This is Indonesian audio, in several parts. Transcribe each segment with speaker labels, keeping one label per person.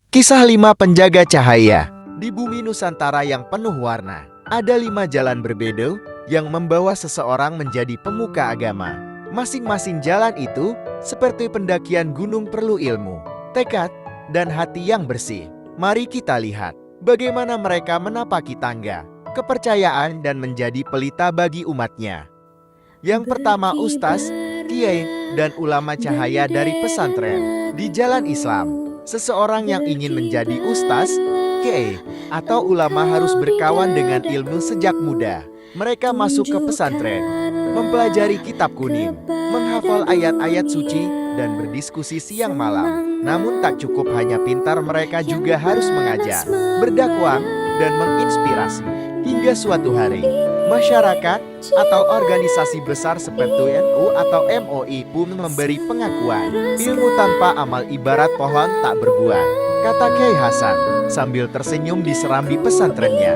Speaker 1: Kisah 5 penjaga cahaya. Di bumi Nusantara yang penuh warna, ada 5 jalan berbeda yang membawa seseorang menjadi pemuka agama. Masing-masing jalan itu seperti pendakian gunung perlu ilmu, tekad, dan hati yang bersih. Mari kita lihat bagaimana mereka menapaki tangga, kepercayaan, dan menjadi pelita bagi umatnya. Yang pertama, Ustaz, Kiai, dan ulama cahaya dari pesantren. Di jalan Islam, seseorang yang ingin menjadi ustaz, kiai, atau ulama harus berkawan dengan ilmu sejak muda. Mereka masuk ke pesantren, mempelajari kitab kuning, menghafal ayat-ayat suci, dan berdiskusi siang malam. Namun tak cukup hanya pintar, mereka juga harus mengajar, berdakwah, dan menginspirasi. Hingga suatu hari, masyarakat atau organisasi besar seperti NU atau MOI pun memberi pengakuan. Ilmu tanpa amal ibarat pohon tak berbuah, kata Kiai Hasan sambil tersenyum di serambi pesantrennya.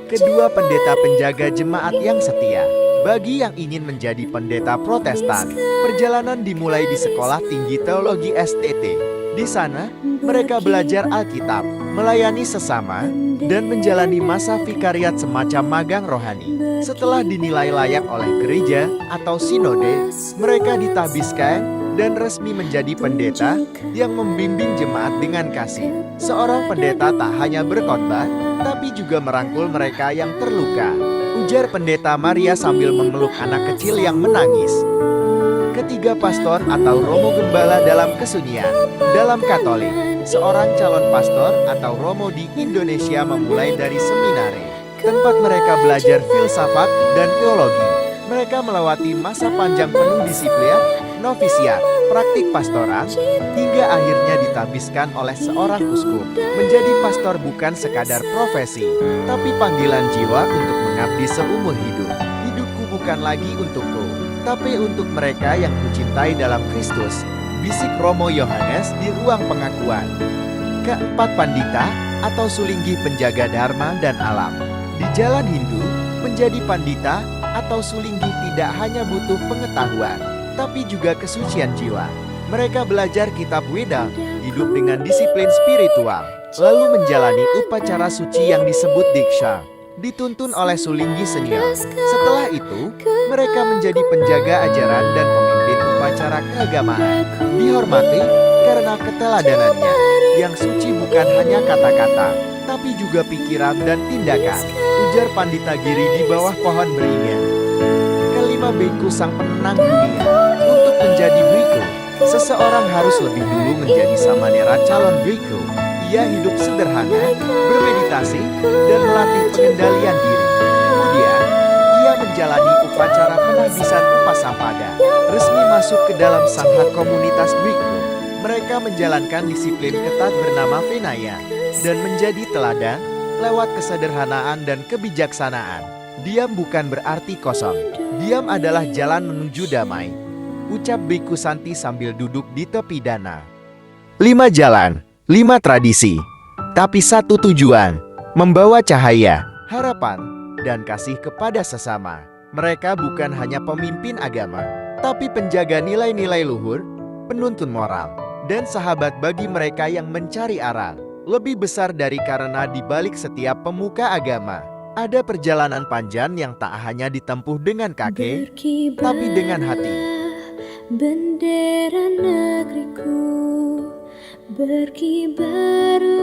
Speaker 1: Kedua, pendeta penjaga jemaat yang setia. Bagi yang ingin menjadi pendeta Protestan, perjalanan dimulai di Sekolah Tinggi Teologi STT. Di sana, mereka belajar Alkitab, melayani sesama, dan menjalani masa vikariat semacam magang rohani. Setelah dinilai layak oleh gereja atau sinode, mereka ditahbiskan dan resmi menjadi pendeta yang membimbing jemaat dengan kasih. Seorang pendeta tak hanya berkhotbah, tapi juga merangkul mereka yang terluka, ujar Pendeta Maria sambil memeluk anak kecil yang menangis. Ketiga, pastor atau romo gembala dalam kesunyian. Dalam Katolik, seorang calon pastor atau romo di Indonesia memulai dari seminari, tempat mereka belajar filsafat dan teologi. Mereka melewati masa panjang penuh disiplin, novisiat, praktik pastoral, hingga akhirnya ditahbiskan oleh seorang uskup. Menjadi pastor bukan sekadar profesi, tapi panggilan jiwa untuk mengabdi seumur hidup. Hidupku bukan lagi untukku, tapi untuk mereka yang kucintai dalam Kristus, bisik Romo Yohanes di ruang pengakuan. Keempat, pandita atau sulinggi penjaga dharma dan alam. Di jalan Hindu, menjadi pandita atau sulinggi tidak hanya butuh pengetahuan, tapi juga kesucian jiwa. Mereka belajar kitab Weda, hidup dengan disiplin spiritual, lalu menjalani upacara suci yang disebut Diksha, dituntun oleh sulinggi senior. Setelah itu, mereka menjadi penjaga ajaran dan pemimpin upacara keagamaan. Dihormati karena keteladanannya, yang suci bukan hanya kata-kata, tapi juga pikiran dan tindakan, ujar Pandita Giri di bawah pohon beringin. Kelima, biku sang penenang dunia. Untuk menjadi biku, seseorang harus lebih dulu menjadi samanera calon biku. Ia hidup sederhana, bermeditasi, dan melatih pengendalian diri. Kemudian, ia menjalani upacara penahbisan Upasampada, resmi masuk ke dalam sangha komunitas biku. Mereka menjalankan disiplin ketat bernama Vinaya, dan menjadi teladan lewat kesederhanaan dan kebijaksanaan. Diam bukan berarti kosong. Diam adalah jalan menuju damai, ucap Biku Santi sambil duduk di tepi danau. 5 jalan, 5 tradisi, tapi satu tujuan, membawa cahaya, harapan, dan kasih kepada sesama. Mereka bukan hanya pemimpin agama, tapi penjaga nilai-nilai luhur, penuntun moral, dan sahabat bagi mereka yang mencari arah. Lebih besar dari karena di balik setiap pemuka agama, ada perjalanan panjang yang tak hanya ditempuh dengan kaki, tapi dengan hati.
Speaker 2: Bendera negeriku berkibar.